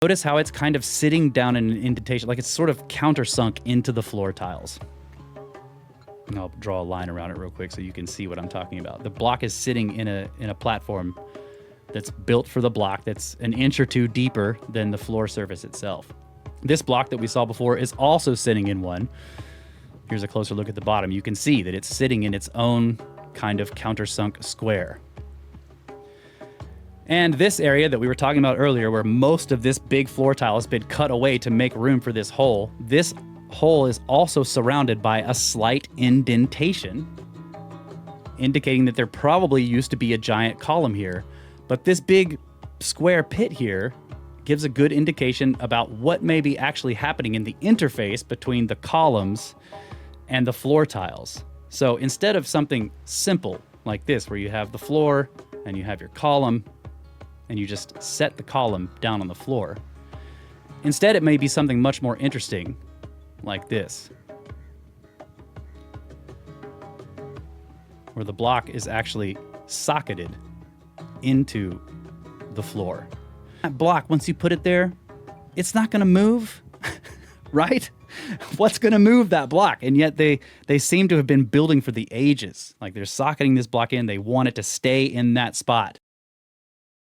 Notice how it's kind of sitting down in an indentation, like it's sort of countersunk into the floor tiles. And I'll draw a line around it real quick so you can see what I'm talking about. The block is sitting in a platform that's built for the block that's an inch or two deeper than the floor surface itself. This block that we saw before is also sitting in one. Here's a closer look at the bottom. You can see that it's sitting in its own kind of countersunk square. And this area that we were talking about earlier, where most of this big floor tile has been cut away to make room for this hole is also surrounded by a slight indentation, indicating that there probably used to be a giant column here. But this big square pit here gives a good indication about what may be actually happening in the interface between the columns and the floor tiles. So instead of something simple like this, where you have the floor and you have your column, and you just set the column down on the floor, instead it may be something much more interesting, like this, where the block is actually socketed into the floor. That block, once you put it there, it's not going to move, right? What's going to move that block? And yet they seem to have been building for the ages. Like they're socketing this block in. They want it to stay in that spot.